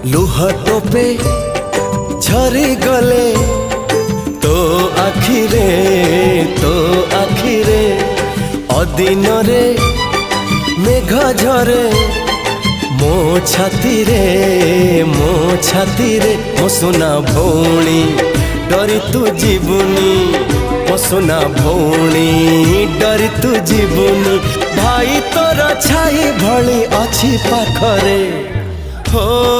लुह टोपे झरी गले तो आखिरे अदिन रे मेघ झरे मो छाती रे मो सुना भौणी डरी तू जीवनी मो सुना भौणी डरी तू जीवनी भाई तोर छाई भली अच्छी पाखरे हो।